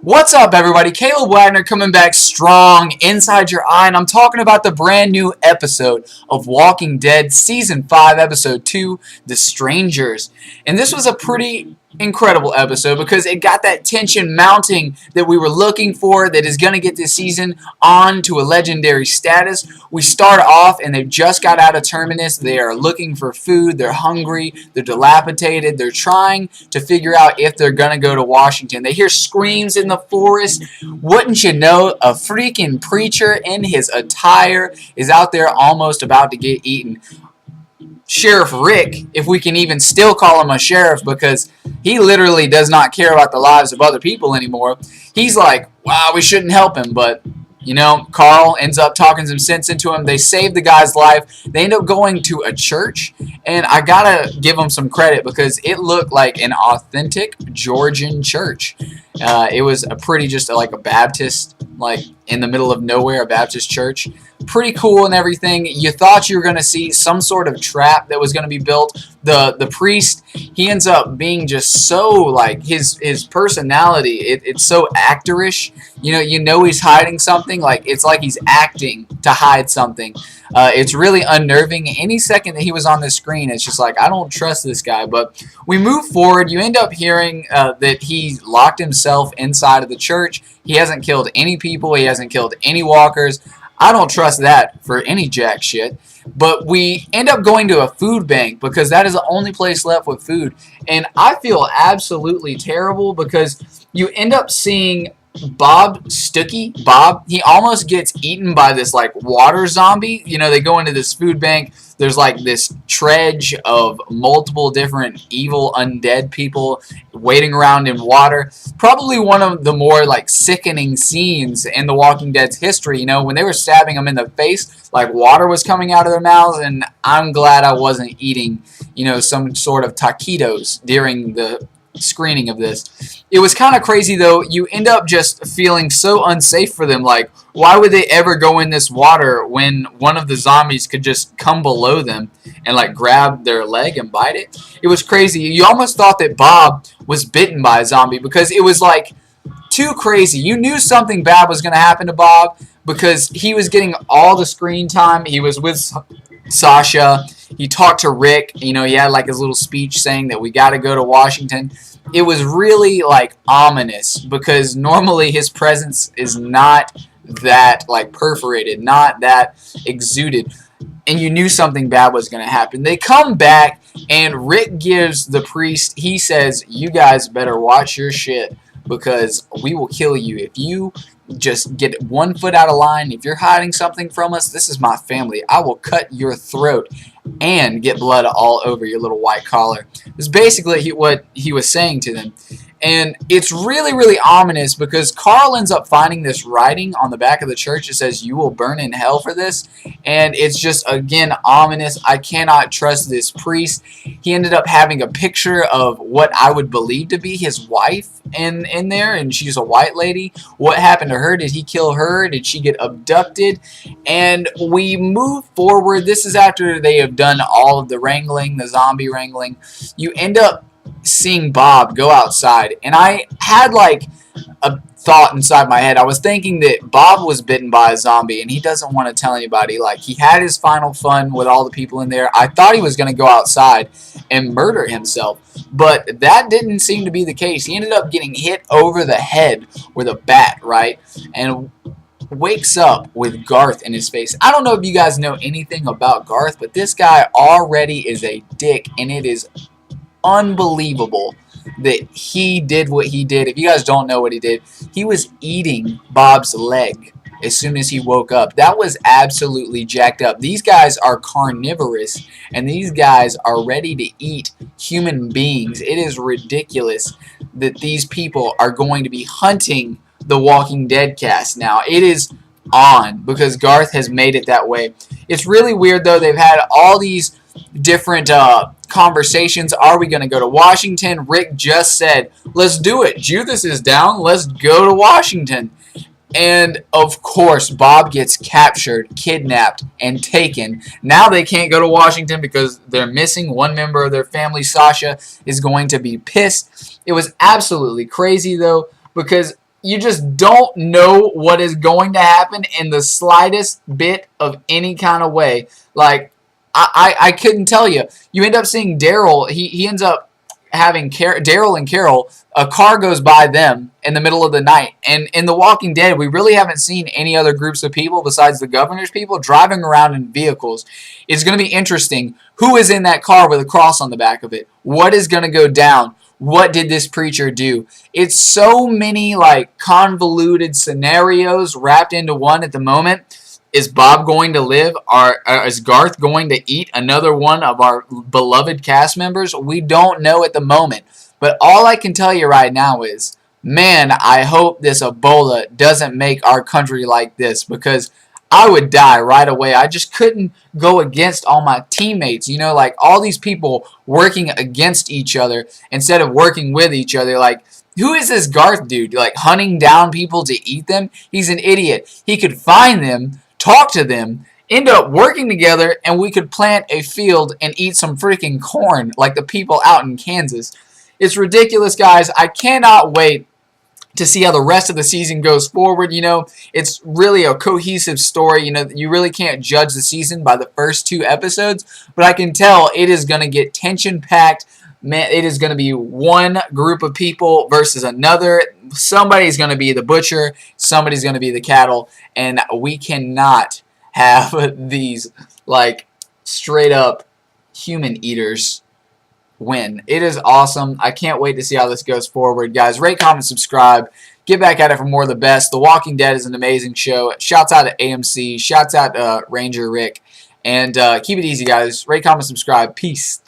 What's up, everybody? Caleb Wagner coming back strong inside your eye, and I'm talking about the brand new episode of Walking Dead Season 5, Episode 2, The Strangers. And this was a pretty incredible episode because it got that tension mounting that we were looking for that is going to get this season on to a legendary status. We start off and they've just got out of Terminus. They are looking for food. They're hungry. They're dilapidated. They're trying to figure out if they're going to go to Washington. They hear screams in the forest. Wouldn't you know, a freaking preacher in his attire is out there almost about to get eaten. Sheriff Rick, if we can even still call him a sheriff, because he literally does not care about the lives of other people anymore. He's like, wow, we shouldn't help him, but you know, Carl ends up talking some sense into him. They save the guy's life. They end up going to a church, and I gotta give them some credit because it looked like an authentic Georgian church. It was a pretty, just like a Baptist, like in the middle of nowhere, a Baptist church. Pretty cool and everything. You thought you were going to see some sort of trap that was going to be built. The priest, he ends up being just so, like, his personality, it's so actorish. You know he's hiding something. Like, it's like he's acting to hide something. It's really unnerving. Any second that he was on the screen, it's just like, I don't trust this guy. But we move forward. You end up hearing that he locked himself inside of the church. He hasn't killed any people. He hasn't killed any walkers. I don't trust that for any jack shit. But we end up going to a food bank because that is the only place left with food. And I feel absolutely terrible because you end up seeing Bob Stuckey. Bob, he almost gets eaten by this like water zombie. You know, they go into this food bank. There's like this trudge of multiple different evil undead people waiting around in water. Probably one of the more like sickening scenes in The Walking Dead's history. You know, when they were stabbing them in the face, like water was coming out of their mouths, and I'm glad I wasn't eating, you know, some sort of taquitos during the screening of this. It was kind of crazy though. You end up just feeling so unsafe for them. Like, why would they ever go in this water when one of the zombies could just come below them and like grab their leg and bite it? It was crazy. You almost thought that Bob was bitten by a zombie because it was like too crazy. You knew something bad was going to happen to Bob because he was getting all the screen time. He was with Sasha. He talked to Rick. You know, he had like his little speech saying that we got to go to Washington. It was really like ominous because normally his presence is not that like perforated, not that exuded, and you knew something bad was going to happen. They come back and Rick gives the priest, he says, you guys better watch your shit because we will kill you if you just get 1 foot out of line. If you're hiding something from us, this is my family. I will cut your throat and get blood all over your little white collar. It's basically what he was saying to them. And it's really, really ominous because Carl ends up finding this writing on the back of the church that says, you will burn in hell for this. And it's just, again, ominous. I cannot trust this priest. He ended up having a picture of what I would believe to be his wife in there, and she's a white lady. What happened to her? Did he kill her? Did she get abducted? And we move forward. This is after they have done all of the wrangling, the zombie wrangling. You end up seeing Bob go outside, and I had like a thought inside my head. I was thinking that Bob was bitten by a zombie and he doesn't want to tell anybody. Like, he had his final fun with all the people in there. I thought he was going to go outside and murder himself, but that didn't seem to be the case. He ended up getting hit over the head with a bat, right? And wakes up with Gareth in his face. I don't know if you guys know anything about Gareth, but this guy already is a dick, and it is unbelievable that he did what he did. If you guys don't know what he did, he was eating Bob's leg as soon as he woke up. That was absolutely jacked up. These guys are carnivorous, and these guys are ready to eat human beings. It is ridiculous that these people are going to be hunting the Walking Dead cast now. It is on because Gareth has made it that way. It's really weird though. They've had all these different conversations. Are we going to go to Washington? Rick just said, let's do it. Judas is down. Let's go to Washington. And of course, Bob gets captured, kidnapped, and taken. Now they can't go to Washington because they're missing one member of their family. Sasha is going to be pissed. It was absolutely crazy though, because you just don't know what is going to happen in the slightest bit of any kind of way. Like, I couldn't tell you. You end up seeing Daryl. He ends up having Daryl and Carol. A car goes by them in the middle of the night. And in The Walking Dead, we really haven't seen any other groups of people besides the governor's people driving around in vehicles. It's going to be interesting. Who is in that car with a cross on the back of it? What is going to go down? What did this preacher do? It's so many like convoluted scenarios wrapped into one at the moment. Is Bob going to live? Is Garth going to eat another one of our beloved cast members? We don't know at the moment. But all I can tell you right now is, man, I hope this Ebola doesn't make our country like this, because I would die right away. I just couldn't go against all my teammates. You know, like all these people working against each other instead of working with each other. Like, who is this Garth dude? Like, hunting down people to eat them? He's an idiot. He could find them, talk to them, end up working together, and we could plant a field and eat some freaking corn like the people out in Kansas. It's ridiculous, guys. I cannot wait to see how the rest of the season goes forward. You know, it's really a cohesive story. You know, you really can't judge the season by the first 2 episodes, but I can tell it is going to get tension-packed. Man, it is going to be one group of people versus another. Somebody's going to be the butcher. Somebody's going to be the cattle. And we cannot have these, like, straight-up human eaters win. It is awesome. I can't wait to see how this goes forward. Guys, rate, comment, subscribe. Get back at it for more of the best. The Walking Dead is an amazing show. Shouts out to AMC. Shouts out to Ranger Rick. And keep it easy, guys. Rate, comment, subscribe. Peace.